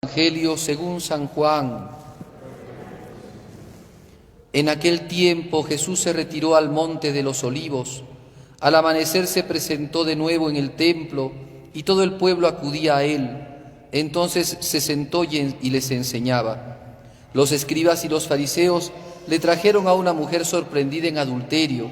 Evangelio según San Juan. En aquel tiempo Jesús se retiró al monte de los Olivos. Al amanecer se presentó de nuevo en el templo y todo el pueblo acudía a él. Entonces se sentó y les enseñaba. Los escribas y los fariseos le trajeron a una mujer sorprendida en adulterio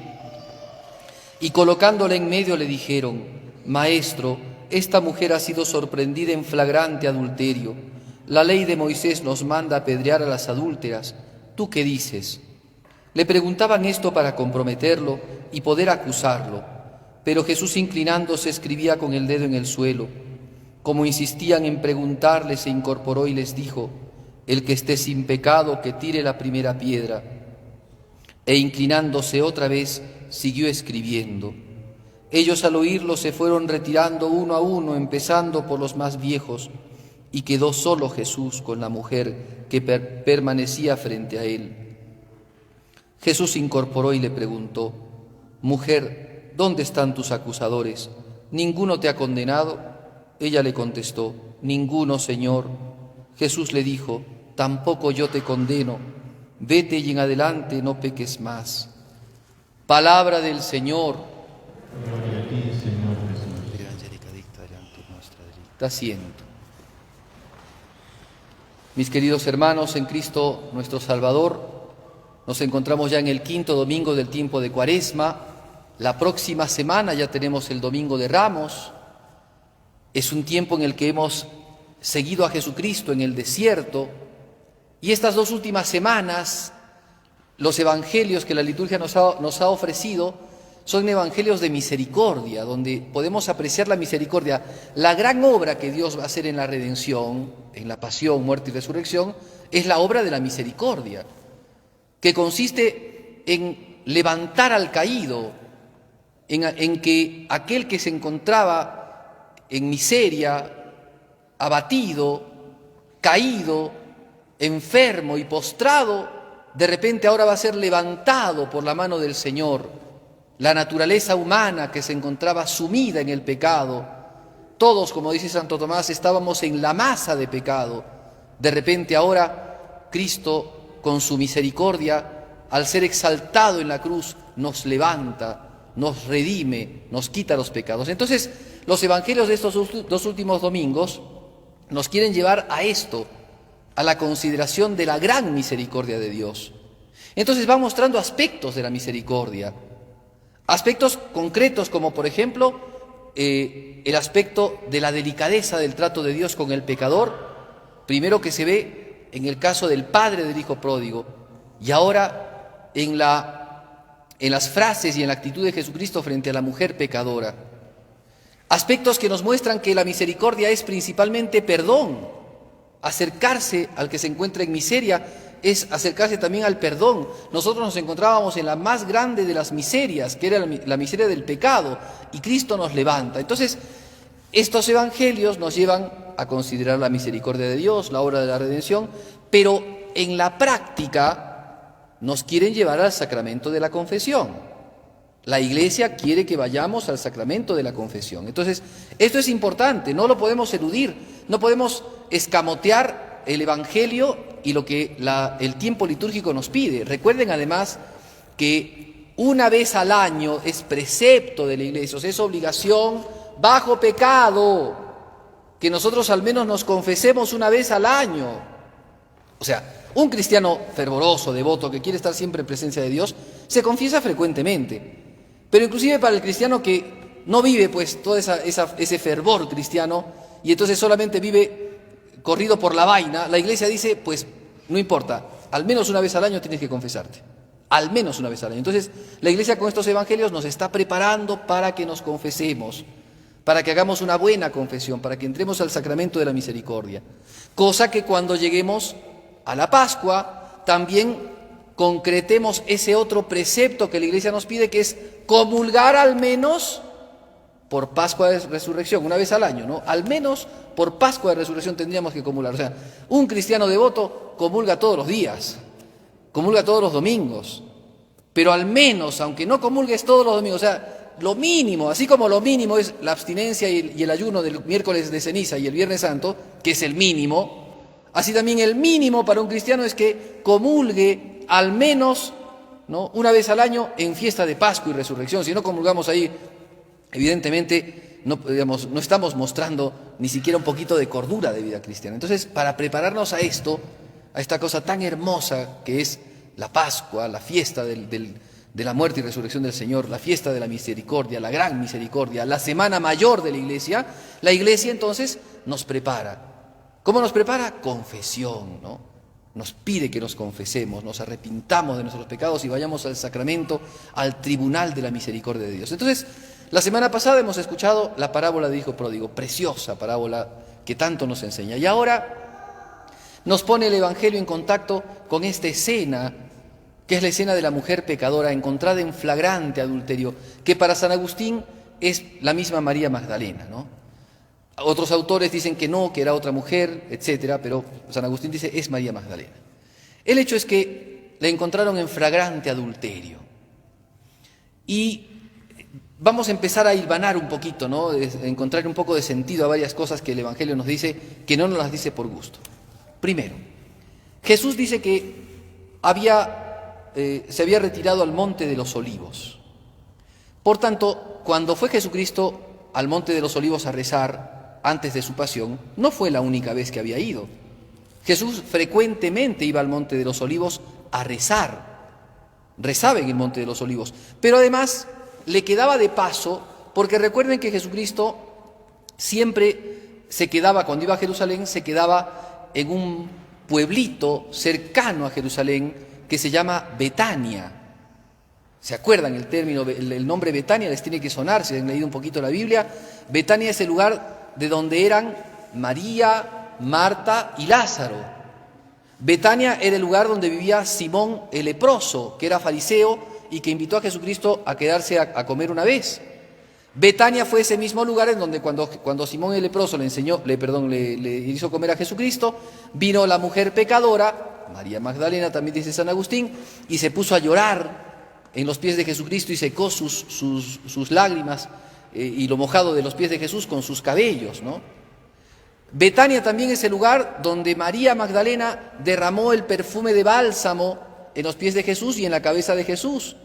y colocándola en medio le dijeron: Maestro, esta mujer ha sido sorprendida en flagrante adulterio. La ley de Moisés nos manda apedrear a las adúlteras. ¿Tú qué dices? Le preguntaban esto para comprometerlo y poder acusarlo. Pero Jesús, inclinándose, escribía con el dedo en el suelo. Como insistían en preguntarle, se incorporó y les dijo: El que esté sin pecado, que tire la primera piedra. E inclinándose otra vez, siguió escribiendo. Ellos al oírlo se fueron retirando uno a uno, empezando por los más viejos, y quedó solo Jesús con la mujer que permanecía frente a él. Jesús se incorporó y le preguntó: Mujer, ¿dónde están tus acusadores? ¿Ninguno te ha condenado? Ella le contestó: Ninguno, Señor. Jesús le dijo: Tampoco yo te condeno. Vete y en adelante no peques más. Palabra del Señor. Gloria a ti, Señor Jesús. Da asiento. Mis queridos hermanos en Cristo nuestro Salvador, nos encontramos ya en el quinto domingo del tiempo de Cuaresma. La próxima semana ya tenemos el Domingo de Ramos. Es un tiempo en el que hemos seguido a Jesucristo en el desierto. Y estas dos últimas semanas, los evangelios que la liturgia nos ha ofrecido son evangelios de misericordia, donde podemos apreciar la misericordia, la gran obra que Dios va a hacer en la redención, en la pasión, muerte y resurrección, es la obra de la misericordia, que consiste en levantar al caído, en que aquel que se encontraba en miseria, abatido, caído, enfermo y postrado, de repente ahora va a ser levantado por la mano del Señor. La naturaleza humana que se encontraba sumida en el pecado, todos, como dice Santo Tomás, estábamos en la masa de pecado. De repente ahora Cristo, con su misericordia, al ser exaltado en la cruz, nos levanta, nos redime, nos quita los pecados. Entonces, los evangelios de estos dos últimos domingos nos quieren llevar a esto, a la consideración de la gran misericordia de Dios. Entonces va mostrando aspectos de la misericordia, aspectos concretos como por ejemplo el aspecto de la delicadeza del trato de Dios con el pecador, primero que se ve en el caso del padre del hijo pródigo y ahora en las frases y en la actitud de Jesucristo frente a la mujer pecadora. Aspectos que nos muestran que la misericordia es principalmente perdón. Acercarse al que se encuentra en miseria es acercarse también al perdón. Nosotros nos encontrábamos en la más grande de las miserias, que era la miseria del pecado, y Cristo nos levanta. Entonces, estos evangelios nos llevan a considerar la misericordia de Dios, la obra de la redención, pero en la práctica nos quieren llevar al sacramento de la confesión. La Iglesia quiere que vayamos al sacramento de la confesión. Entonces, esto es importante, no lo podemos eludir, no podemos escamotear el Evangelio y lo que el tiempo litúrgico nos pide. Recuerden además que una vez al año es precepto de la Iglesia, o sea, es obligación bajo pecado que nosotros al menos nos confesemos una vez al año. O sea, un cristiano fervoroso, devoto, que quiere estar siempre en presencia de Dios, se confiesa frecuentemente. Pero inclusive para el cristiano que no vive pues todo ese fervor cristiano y entonces solamente vive corrido por la vaina, la Iglesia dice, pues no importa, al menos una vez al año tienes que confesarte, al menos una vez al año. Entonces la Iglesia con estos evangelios nos está preparando para que nos confesemos, para que hagamos una buena confesión, para que entremos al sacramento de la misericordia. Cosa que cuando lleguemos a la Pascua también concretemos ese otro precepto que la Iglesia nos pide, que es comulgar al menos por Pascua de Resurrección, una vez al año, ¿no? Al menos por Pascua de Resurrección tendríamos que comulgar. O sea, un cristiano devoto comulga todos los días, comulga todos los domingos, pero al menos, aunque no comulgues todos los domingos, o sea, lo mínimo, así como lo mínimo es la abstinencia y el ayuno del miércoles de ceniza y el viernes santo, que es el mínimo, Así también el mínimo para un cristiano es que comulgue al menos, ¿no?, una vez al año en fiesta de Pascua y Resurrección. Si no comulgamos ahí, evidentemente no estamos mostrando ni siquiera un poquito de cordura de vida cristiana. Entonces, para prepararnos a esto, a esta cosa tan hermosa que es la Pascua, la fiesta de la muerte y resurrección del Señor, la fiesta de la misericordia, la gran misericordia, la semana mayor de la Iglesia entonces nos prepara. ¿Cómo nos prepara? Confesión, ¿no? Nos pide que nos confesemos, nos arrepintamos de nuestros pecados y vayamos al sacramento, al tribunal de la misericordia de Dios. Entonces, la semana pasada hemos escuchado la parábola de Hijo Pródigo, preciosa parábola que tanto nos enseña. Y ahora nos pone el Evangelio en contacto con esta escena, que es la escena de la mujer pecadora encontrada en flagrante adulterio, que para San Agustín es la misma María Magdalena, ¿no? Otros autores dicen que no, que era otra mujer, etcétera, pero San Agustín dice es María Magdalena. El hecho es que la encontraron en flagrante adulterio. Y vamos a empezar a hilvanar un poquito, ¿no?, encontrar un poco de sentido a varias cosas que el Evangelio nos dice, que no nos las dice por gusto. Primero, Jesús dice que se había retirado al Monte de los Olivos. Por tanto, cuando fue Jesucristo al Monte de los Olivos a rezar antes de su pasión, no fue la única vez que había ido. Jesús frecuentemente iba al Monte de los Olivos a rezar. Rezaba en el Monte de los Olivos. Pero además le quedaba de paso, porque recuerden que Jesucristo siempre se quedaba, cuando iba a Jerusalén, se quedaba en un pueblito cercano a Jerusalén que se llama Betania. ¿Se acuerdan el término, el nombre Betania? Les tiene que sonar, si han leído un poquito la Biblia. Betania es el lugar de donde eran María, Marta y Lázaro. Betania era el lugar donde vivía Simón el leproso, que era fariseo y que invitó a Jesucristo a quedarse a comer una vez. Betania fue ese mismo lugar en donde cuando Simón el leproso le hizo comer a Jesucristo, vino la mujer pecadora, María Magdalena también dice San Agustín, y se puso a llorar en los pies de Jesucristo y secó sus lágrimas y lo mojado de los pies de Jesús con sus cabellos, ¿no? Betania también es el lugar donde María Magdalena derramó el perfume de bálsamo en los pies de Jesús y en la cabeza de Jesús,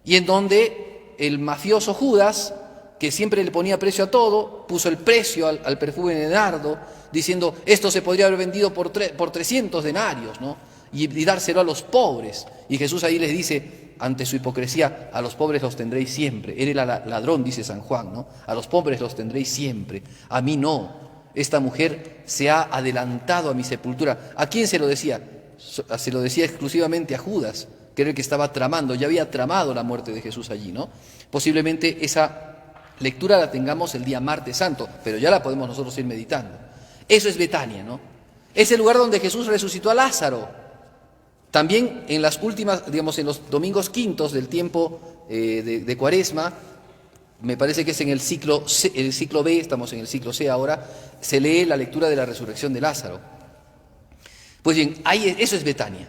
y en donde el mafioso Judas, que siempre le ponía precio a todo, puso el precio al perfume de nardo, diciendo, esto se podría haber vendido por 300 denarios, ¿no?, y dárselo a los pobres. Y Jesús ahí les dice, ante su hipocresía, a los pobres los tendréis siempre. Él era ladrón, dice San Juan, ¿no? A los pobres los tendréis siempre, a mí no. Esta mujer se ha adelantado a mi sepultura. ¿A quién se lo decía? Se lo decía exclusivamente a Judas, que era el que estaba tramando, ya había tramado la muerte de Jesús allí, ¿no? Posiblemente esa lectura la tengamos el día martes santo, pero ya la podemos nosotros ir meditando. Eso es Betania, ¿no? Es el lugar donde Jesús resucitó a Lázaro. También en las últimas, en los domingos quintos del tiempo de Cuaresma, me parece que es en el ciclo B, estamos en el ciclo C ahora, se lee la lectura de la resurrección de Lázaro. Pues bien, eso es Betania.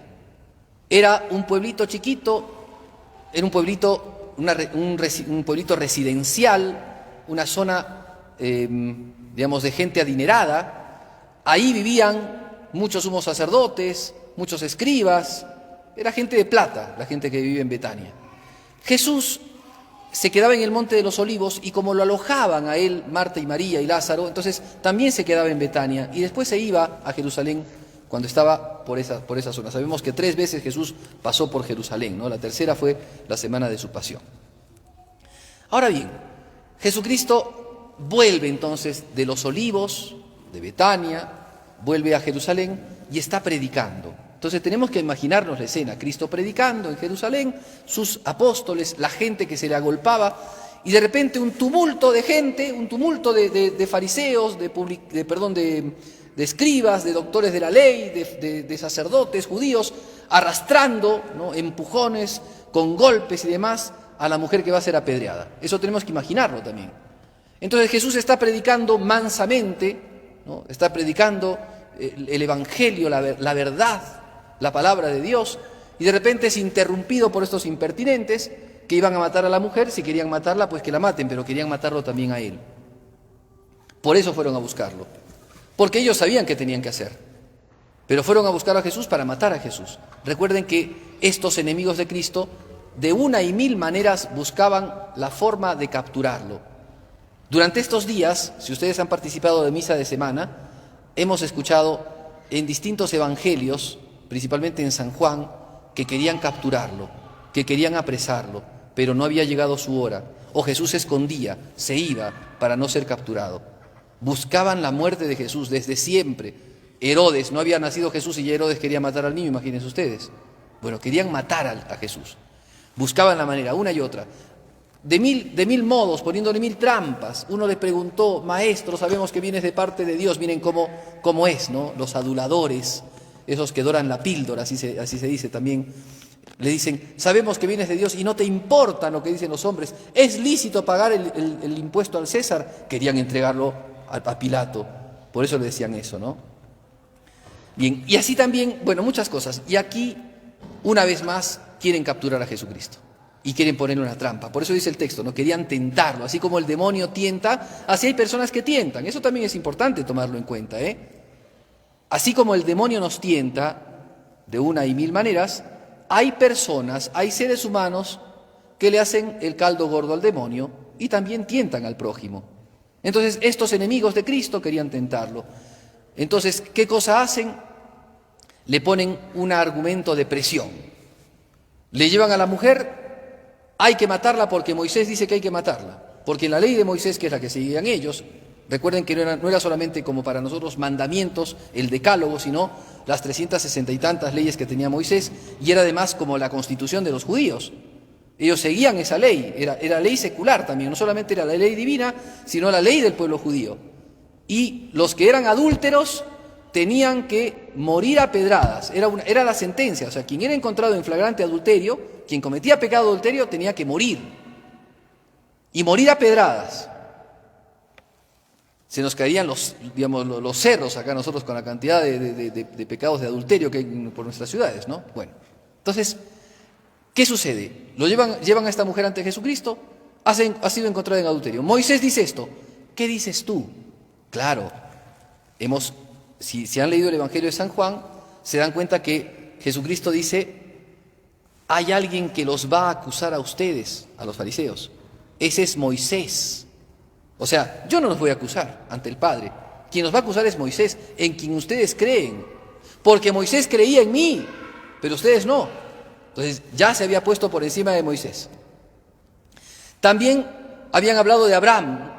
Era un pueblito chiquito, era un pueblito, un pueblito residencial, una zona, de gente adinerada. Ahí vivían muchos sumos sacerdotes, muchos escribas, era gente de plata, la gente que vive en Betania. Jesús se quedaba en el Monte de los Olivos y como lo alojaban a él Marta y María y Lázaro, entonces también se quedaba en Betania y después se iba a Jerusalén cuando estaba por esa zona. Sabemos que 3 veces Jesús pasó por Jerusalén, ¿no? La tercera fue la semana de su pasión. Ahora bien, Jesucristo vuelve entonces de los Olivos, de Betania, vuelve a Jerusalén y está predicando. Entonces tenemos que imaginarnos la escena, Cristo predicando en Jerusalén, sus apóstoles, la gente que se le agolpaba, y de repente un tumulto de gente, un tumulto de fariseos, de escribas, de doctores de la ley, de sacerdotes judíos, arrastrando, ¿no?, empujones, con golpes y demás, a la mujer que va a ser apedreada. Eso tenemos que imaginarlo también. Entonces Jesús está predicando mansamente, ¿no?, está predicando el Evangelio, la verdad, la palabra de Dios, y de repente es interrumpido por estos impertinentes que iban a matar a la mujer. Si querían matarla, pues que la maten, pero querían matarlo también a él. Por eso fueron a buscarlo, porque ellos sabían qué tenían que hacer. Pero fueron a buscar a Jesús para matar a Jesús. Recuerden que estos enemigos de Cristo de una y mil maneras buscaban la forma de capturarlo. Durante estos días, si ustedes han participado de misa de semana, hemos escuchado en distintos evangelios, principalmente en San Juan, que querían capturarlo, que querían apresarlo, pero no había llegado su hora. O Jesús se escondía, se iba para no ser capturado. Buscaban la muerte de Jesús desde siempre. Herodes, no había nacido Jesús y ya Herodes quería matar al niño, imagínense ustedes. Bueno, querían matar a Jesús. Buscaban la manera, una y otra. De mil modos, poniéndole mil trampas. Uno le preguntó: maestro, sabemos que vienes de parte de Dios. Miren cómo es, ¿no? Los aduladores, esos que doran la píldora, así se dice también. Le dicen: sabemos que vienes de Dios y no te importa lo que dicen los hombres. ¿Es lícito pagar el impuesto al César? Querían entregarlo a Pilato. Por eso le decían eso, ¿no? Bien, y así también, bueno, muchas cosas. Y aquí, una vez más, quieren capturar a Jesucristo y quieren ponerle una trampa. Por eso dice el texto, ¿no? Querían tentarlo. Así como el demonio tienta, así hay personas que tientan. Eso también es importante tomarlo en cuenta, ¿eh? Así como el demonio nos tienta de una y mil maneras, hay personas, hay seres humanos que le hacen el caldo gordo al demonio y también tientan al prójimo. Entonces, estos enemigos de Cristo querían tentarlo. Entonces, ¿qué cosa hacen? Le ponen un argumento de presión. Le llevan a la mujer, hay que matarla porque Moisés dice que hay que matarla. Porque en la ley de Moisés, que es la que seguían ellos, recuerden que no era solamente como para nosotros mandamientos, el decálogo, sino las 360 y tantas leyes que tenía Moisés, y era además como la constitución de los judíos. Ellos seguían esa ley, era ley secular también, no solamente era la ley divina, sino la ley del pueblo judío. Y los que eran adúlteros tenían que morir a pedradas, era la sentencia. O sea, quien era encontrado en flagrante adulterio, quien cometía pecado de adulterio, tenía que morir. Y morir a pedradas. Se nos caerían los cerros acá nosotros con la cantidad de pecados de adulterio que hay por nuestras ciudades, ¿no? Bueno, entonces, ¿qué sucede? Llevan a esta mujer ante Jesucristo, ha sido encontrada en adulterio. Moisés dice esto, ¿qué dices tú? Claro, si han leído el Evangelio de San Juan, se dan cuenta que Jesucristo dice: hay alguien que los va a acusar a ustedes, a los fariseos. Ese es Moisés. O sea, yo no los voy a acusar ante el Padre. Quien nos va a acusar es Moisés, en quien ustedes creen. Porque Moisés creía en mí, pero ustedes no. Entonces ya se había puesto por encima de Moisés. También habían hablado de Abraham.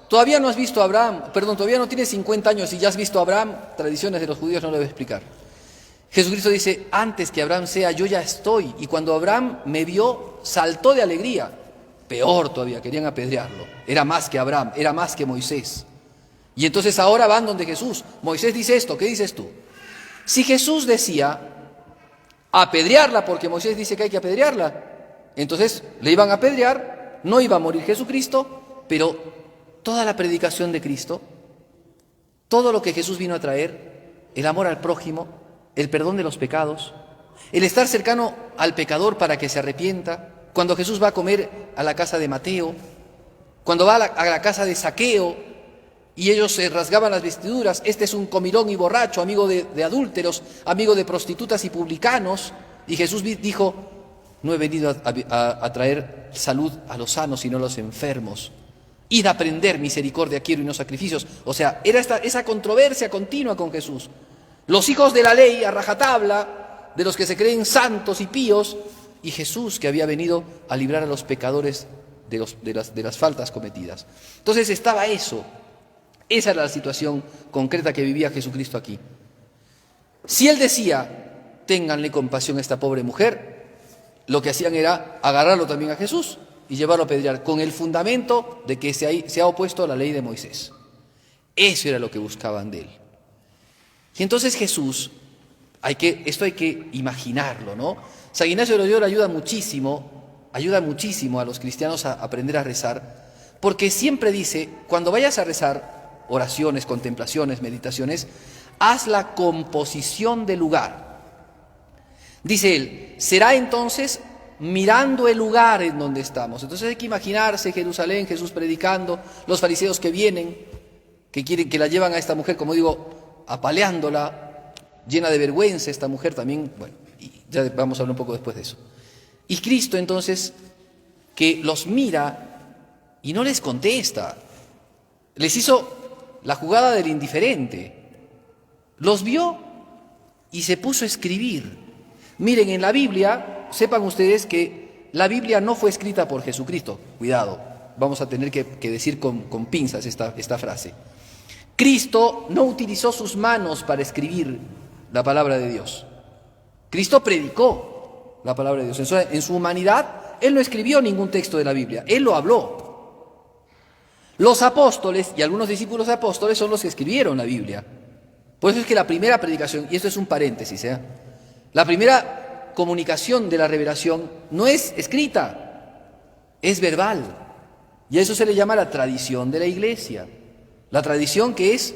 Todavía no has visto a Abraham, todavía no tienes 50 años y ya has visto a Abraham. Tradiciones de los judíos no lo voy a explicar. Jesucristo dice: antes que Abraham sea, yo ya estoy. Y cuando Abraham me vio, saltó de alegría. Peor todavía, querían apedrearlo. Era más que Abraham, era más que Moisés. Y entonces ahora van donde Jesús. Moisés dice esto, ¿qué dices tú? Si Jesús decía apedrearla porque Moisés dice que hay que apedrearla, entonces le iban a apedrear, no iba a morir Jesucristo, pero toda la predicación de Cristo, todo lo que Jesús vino a traer, el amor al prójimo, el perdón de los pecados, el estar cercano al pecador para que se arrepienta. Cuando Jesús va a comer a la casa de Mateo, cuando va a la casa de Zaqueo y ellos se rasgaban las vestiduras: este es un comilón y borracho, amigo de adúlteros, amigo de prostitutas y publicanos. Y Jesús dijo: no he venido a traer salud a los sanos, sino a los enfermos. Id a aprender misericordia quiero y no sacrificios. O sea, era esa controversia continua con Jesús. Los hijos de la ley a rajatabla, de los que se creen santos y píos, y Jesús que había venido a librar a los pecadores de las faltas cometidas. Entonces estaba eso. Esa era la situación concreta que vivía Jesucristo aquí. Si él decía: ténganle compasión a esta pobre mujer, lo que hacían era agarrarlo también a Jesús y llevarlo a apedrear, con el fundamento de que se ha opuesto a la ley de Moisés. Eso era lo que buscaban de él. Y entonces Jesús, esto hay que imaginarlo, ¿no? San Ignacio de Loyola ayuda muchísimo a los cristianos a aprender a rezar, porque siempre dice: cuando vayas a rezar oraciones, contemplaciones, meditaciones, haz la composición del lugar. Dice él: será entonces mirando el lugar en donde estamos. Entonces hay que imaginarse Jerusalén, Jesús predicando, los fariseos que vienen, que la llevan a esta mujer, como digo, apaleándola, llena de vergüenza esta mujer también, bueno, y ya vamos a hablar un poco después de eso. Y Cristo entonces, que los mira y no les contesta, les hizo la jugada del indiferente, los vio y se puso a escribir. Miren, en la Biblia, sepan ustedes que la Biblia no fue escrita por Jesucristo, cuidado, vamos a tener que decir con pinzas esta frase. Cristo no utilizó sus manos para escribir la palabra de Dios. Cristo predicó la palabra de Dios. En su humanidad, Él no escribió ningún texto de la Biblia, Él lo habló. Los apóstoles y algunos discípulos apóstoles son los que escribieron la Biblia. Por eso es que la primera predicación, y esto es un paréntesis, la primera comunicación de la revelación no es escrita, es verbal. Y a eso se le llama la tradición de la Iglesia. La tradición, que es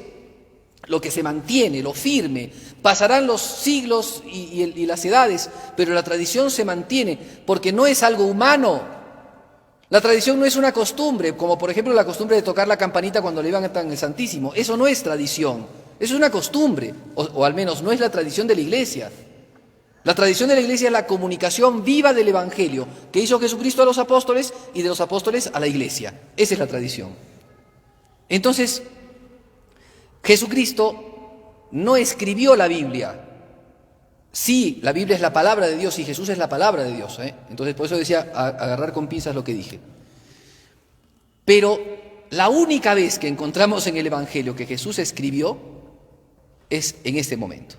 lo que se mantiene, lo firme. Pasarán los siglos y las edades, pero la tradición se mantiene porque no es algo humano. La tradición no es una costumbre, como por ejemplo la costumbre de tocar la campanita cuando levantan el Santísimo. Eso no es tradición, eso es una costumbre, o al menos no es la tradición de la Iglesia. La tradición de la Iglesia es la comunicación viva del Evangelio que hizo Jesucristo a los apóstoles y de los apóstoles a la Iglesia. Esa es la tradición. Entonces, Jesucristo no escribió la Biblia. Sí, la Biblia es la palabra de Dios y Jesús es la palabra de Dios. Entonces, por eso decía agarrar con pinzas lo que dije. Pero la única vez que encontramos en el Evangelio que Jesús escribió es en este momento.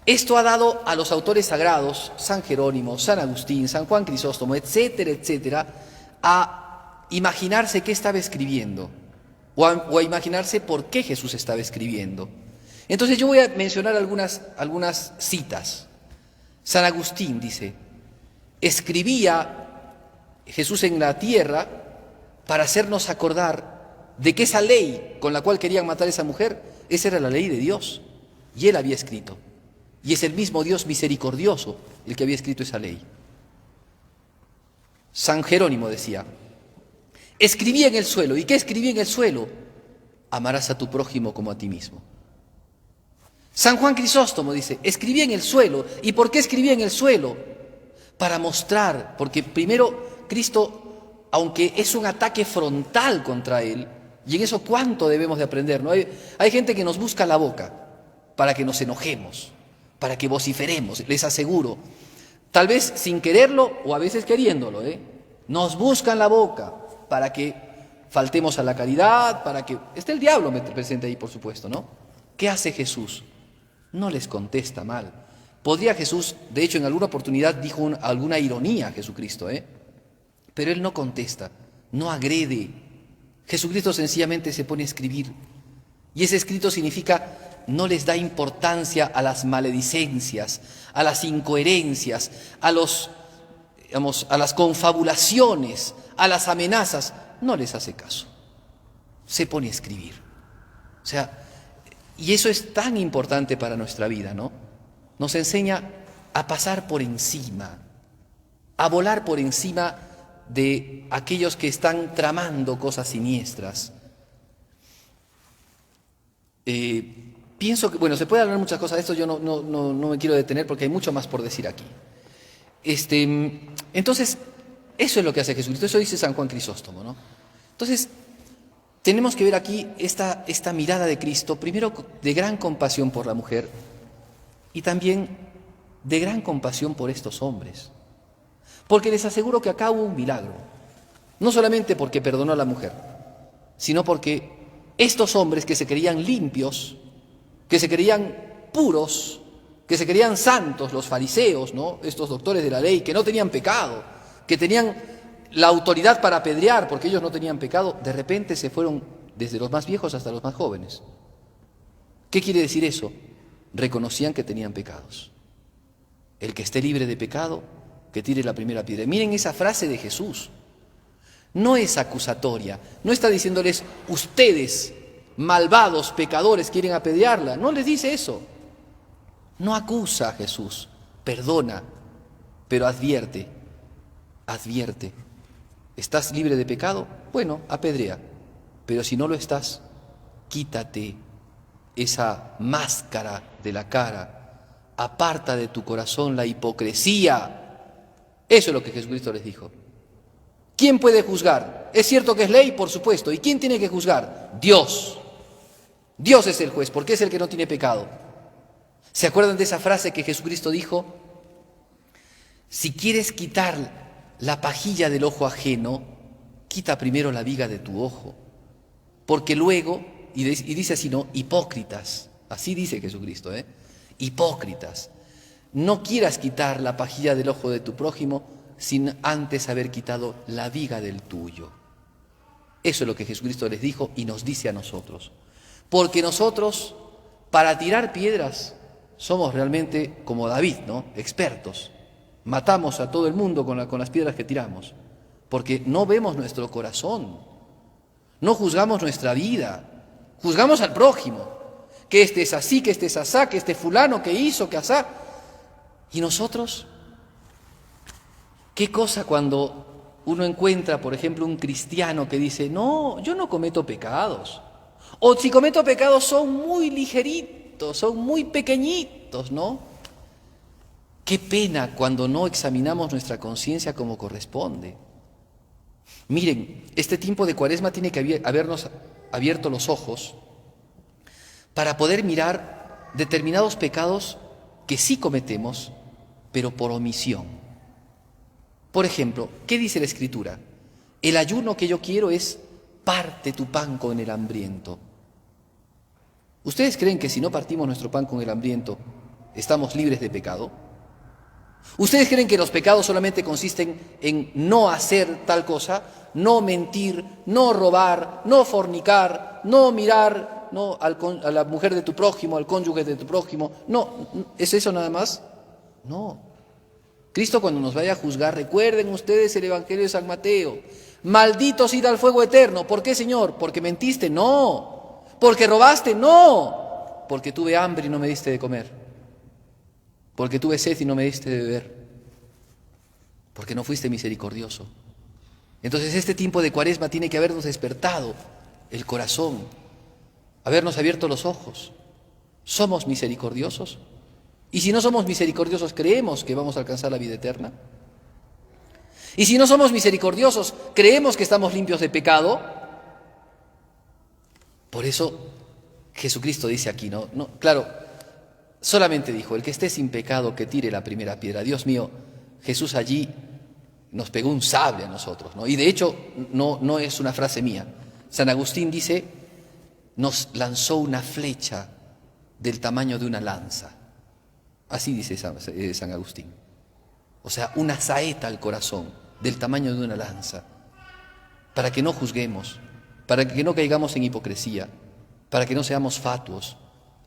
Esto ha dado a los autores sagrados, San Jerónimo, San Agustín, San Juan Crisóstomo, etcétera, etcétera, a imaginarse qué estaba escribiendo o a imaginarse por qué Jesús estaba escribiendo. Entonces yo voy a mencionar algunas citas. San Agustín dice, escribía Jesús en la tierra para hacernos acordar de que esa ley con la cual querían matar a esa mujer, esa era la ley de Dios, y Él había escrito. Y es el mismo Dios misericordioso el que había escrito esa ley. San Jerónimo decía, escribí en el suelo. ¿Y qué escribí en el suelo? Amarás a tu prójimo como a ti mismo. San Juan Crisóstomo dice, escribí en el suelo. ¿Y por qué escribí en el suelo? Para mostrar, porque primero Cristo, aunque es un ataque frontal contra Él, y en eso cuánto debemos de aprender, ¿no? Hay gente que nos busca la boca para que nos enojemos, para que vociferemos, les aseguro, tal vez sin quererlo o a veces queriéndolo, nos buscan la boca para que faltemos a la caridad, para que... Está el diablo presente ahí, por supuesto, ¿no? ¿Qué hace Jesús? No les contesta mal. Podría Jesús, de hecho en alguna oportunidad dijo alguna ironía a Jesucristo, pero Él no contesta, no agrede. Jesucristo sencillamente se pone a escribir. Y ese escrito significa... no les da importancia a las maledicencias, a las incoherencias, a las confabulaciones, a las amenazas. No les hace caso. Se pone a escribir. O sea, y eso es tan importante para nuestra vida, ¿no? Nos enseña a pasar por encima, a volar por encima de aquellos que están tramando cosas siniestras. Pienso que, bueno, se puede hablar muchas cosas de esto, yo no me quiero detener porque hay mucho más por decir aquí. Entonces, eso es lo que hace Jesucristo, eso dice San Juan Crisóstomo, ¿no? Entonces, tenemos que ver aquí esta mirada de Cristo, primero de gran compasión por la mujer y también de gran compasión por estos hombres. Porque les aseguro que acá hubo un milagro, no solamente porque perdonó a la mujer, sino porque estos hombres que se creían limpios, que se creían puros, que se creían santos, los fariseos, ¿no? Estos doctores de la ley, que no tenían pecado, que tenían la autoridad para apedrear porque ellos no tenían pecado, de repente se fueron desde los más viejos hasta los más jóvenes. ¿Qué quiere decir eso? Reconocían que tenían pecados. El que esté libre de pecado, que tire la primera piedra. Miren esa frase de Jesús. No es acusatoria, no está diciéndoles ustedes, malvados pecadores, quieren apedrearla. No les dice eso. No acusa a Jesús, perdona, pero advierte. ¿Estás libre de pecado? Bueno, apedrea. Pero si no lo estás, quítate esa máscara de la cara, aparta de tu corazón la hipocresía. Eso es lo que Jesucristo les dijo. ¿Quién puede juzgar? Es cierto que es ley, por supuesto. ¿Y quién tiene que juzgar? Dios. Dios es el juez, porque es el que no tiene pecado. ¿Se acuerdan de esa frase que Jesucristo dijo? Si quieres quitar la pajilla del ojo ajeno, quita primero la viga de tu ojo. Porque luego, y dice así, ¿no? Hipócritas. Así dice Jesucristo, ¿eh? Hipócritas. No quieras quitar la pajilla del ojo de tu prójimo sin antes haber quitado la viga del tuyo. Eso es lo que Jesucristo les dijo y nos dice a nosotros. Porque nosotros, para tirar piedras, somos realmente como David, ¿no? Expertos. Matamos a todo el mundo con las piedras que tiramos. Porque no vemos nuestro corazón. No juzgamos nuestra vida. Juzgamos al prójimo. Que este es así, que este es asá, que este fulano que hizo, que asá. ¿Y nosotros? ¿Qué cosa cuando uno encuentra, por ejemplo, un cristiano que dice, no, yo no cometo pecados? O si cometo pecados son muy ligeritos, son muy pequeñitos, ¿no? Qué pena cuando no examinamos nuestra conciencia como corresponde. Miren, este tiempo de Cuaresma tiene que habernos abierto los ojos para poder mirar determinados pecados que sí cometemos, pero por omisión. Por ejemplo, ¿qué dice la Escritura? El ayuno que yo quiero es parte tu pan con el hambriento. ¿Ustedes creen que si no partimos nuestro pan con el hambriento, estamos libres de pecado? ¿Ustedes creen que los pecados solamente consisten en no hacer tal cosa? No mentir, no robar, no fornicar, no mirar a la mujer de tu prójimo, al cónyuge de tu prójimo. No, ¿es eso nada más? No. Cristo cuando nos vaya a juzgar, recuerden ustedes el Evangelio de San Mateo. Malditos id al fuego eterno. ¿Por qué, Señor? ¿Porque mentiste? No. ¿Porque robaste? No. Porque tuve hambre y no me diste de comer. Porque tuve sed y no me diste de beber. Porque no fuiste misericordioso. Entonces este tiempo de Cuaresma tiene que habernos despertado el corazón, habernos abierto los ojos. ¿Somos misericordiosos? Y si no somos misericordiosos, ¿creemos que vamos a alcanzar la vida eterna? Y si no somos misericordiosos, ¿creemos que estamos limpios de pecado? Por eso Jesucristo dice aquí, ¿no? Claro, solamente dijo, el que esté sin pecado que tire la primera piedra. Dios mío, Jesús allí nos pegó un sable a nosotros, ¿no? Y de hecho no es una frase mía. San Agustín dice, nos lanzó una flecha del tamaño de una lanza. Así dice San Agustín. O sea, una saeta al corazón del tamaño de una lanza. Para que no juzguemos, para que no caigamos en hipocresía, para que no seamos fatuos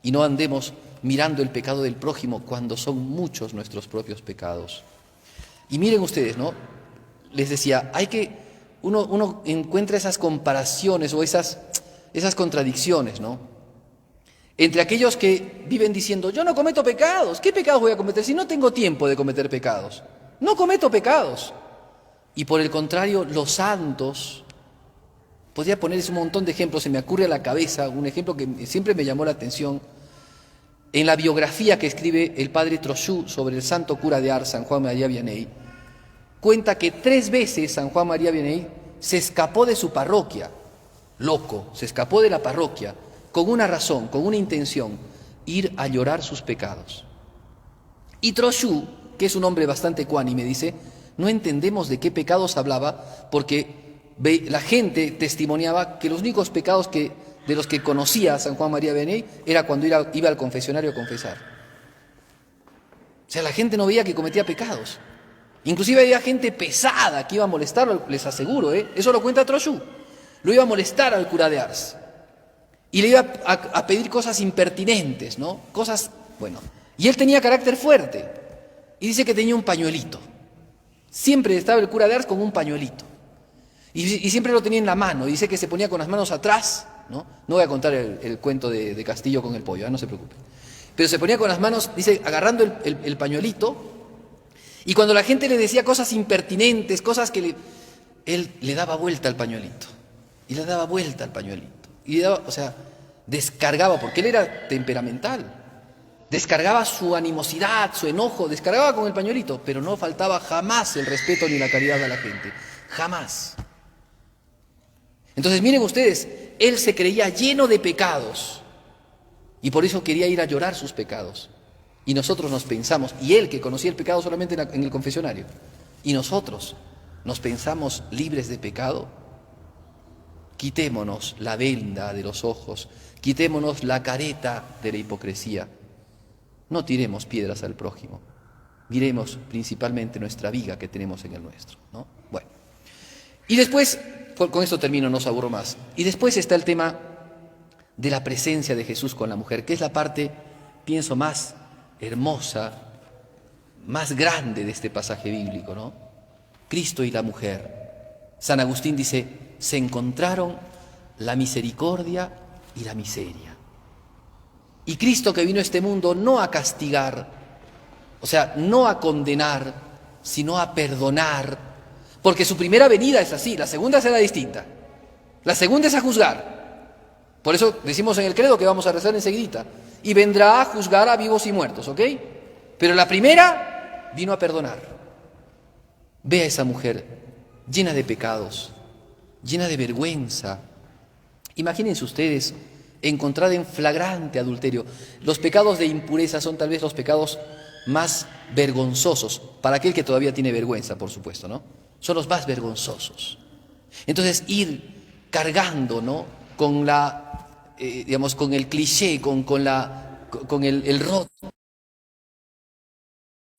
y no andemos mirando el pecado del prójimo cuando son muchos nuestros propios pecados. Y miren ustedes, ¿no? Les decía, uno encuentra esas comparaciones o esas contradicciones, ¿no? Entre aquellos que viven diciendo, yo no cometo pecados, ¿qué pecados voy a cometer si no tengo tiempo de cometer pecados? No cometo pecados. Y por el contrario, los santos, podría ponerles un montón de ejemplos, se me ocurre a la cabeza un ejemplo que siempre me llamó la atención. En la biografía que escribe el padre Trochu sobre el santo cura de Ars, San Juan María Vianney, cuenta que 3 veces San Juan María Vianney se escapó de su parroquia, loco, se escapó de la parroquia, con una razón, con una intención, ir a llorar sus pecados. Y Trochu, que es un hombre bastante ecuánime, dice, no entendemos de qué pecados hablaba, porque la gente testimoniaba que los únicos pecados de los que conocía San Juan María Vianney era cuando iba al confesionario a confesar. O sea, la gente no veía que cometía pecados. Inclusive había gente pesada que iba a molestarlo, les aseguro, eso lo cuenta Trochu. Lo iba a molestar al cura de Ars. Y le iba a pedir cosas impertinentes, ¿no? Cosas, bueno. Y él tenía carácter fuerte. Y dice que tenía un pañuelito. Siempre estaba el cura de Ars con un pañuelito. Y siempre lo tenía en la mano. Y dice que se ponía con las manos atrás, ¿no? No voy a contar el cuento de Castillo con el pollo, no se preocupe. Pero se ponía con las manos, dice, agarrando el pañuelito. Y cuando la gente le decía cosas impertinentes, cosas que él le daba vuelta al pañuelito. Y le daba vuelta al pañuelito. Y le daba, o sea, descargaba, porque él era temperamental, descargaba su animosidad, su enojo, descargaba con el pañuelito, pero no faltaba jamás el respeto ni la caridad a la gente, jamás. Entonces miren ustedes, él se creía lleno de pecados y por eso quería ir a llorar sus pecados. Y nosotros nos pensamos, y él que conocía el pecado solamente en el confesionario, y nosotros nos pensamos libres de pecado. Quitémonos la venda de los ojos, quitémonos la careta de la hipocresía. No tiremos piedras al prójimo, miremos principalmente nuestra viga que tenemos en el nuestro, ¿no? Bueno, y después, con esto termino, no os aburro más. Y después está el tema de la presencia de Jesús con la mujer, que es la parte, pienso, más hermosa, más grande de este pasaje bíblico, ¿no? Cristo y la mujer. San Agustín dice, se encontraron la misericordia y la miseria. Y Cristo que vino a este mundo no a castigar, o sea, no a condenar, sino a perdonar, porque su primera venida es así, la segunda será distinta. La segunda es a juzgar. Por eso decimos en el credo que vamos a rezar enseguidita. Y vendrá a juzgar a vivos y muertos, ¿ok? Pero la primera vino a perdonar. Ve a esa mujer llena de pecados, llena de vergüenza. Imagínense ustedes encontrada en flagrante adulterio. Los pecados de impureza son tal vez los pecados más vergonzosos, para aquel que todavía tiene vergüenza, por supuesto, ¿no? Son los más vergonzosos. Entonces ir cargando, ¿no? Con la, digamos, con el cliché, con el rótulo,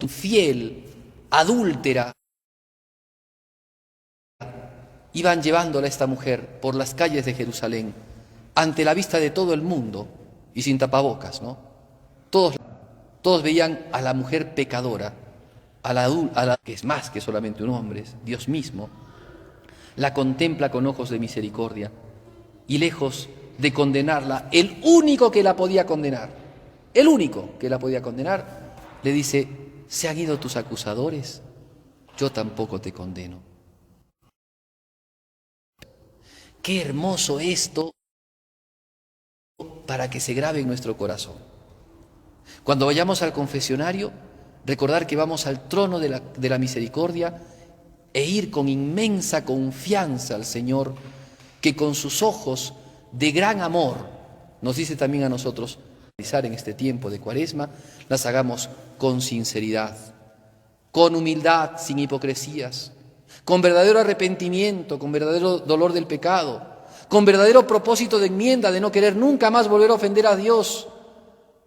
fiel, adúltera. Iban llevándola a esta mujer por las calles de Jerusalén, ante la vista de todo el mundo y sin tapabocas, ¿no? Todos veían a la mujer pecadora, a la que es más que solamente un hombre, es Dios mismo. La contempla con ojos de misericordia y lejos de condenarla, el único que la podía condenar, le dice, ¿se han ido tus acusadores? Yo tampoco te condeno. Qué hermoso esto para que se grabe en nuestro corazón. Cuando vayamos al confesionario, recordar que vamos al trono de la misericordia e ir con inmensa confianza al Señor, que con sus ojos de gran amor nos dice también a nosotros, realizar en este tiempo de Cuaresma, las hagamos con sinceridad, con humildad, sin hipocresías, con verdadero arrepentimiento, con verdadero dolor del pecado, con verdadero propósito de enmienda, de no querer nunca más volver a ofender a Dios,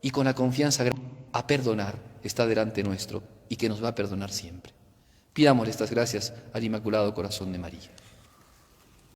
y con la confianza a perdonar, está delante nuestro y que nos va a perdonar siempre. Pidamos estas gracias al Inmaculado Corazón de María.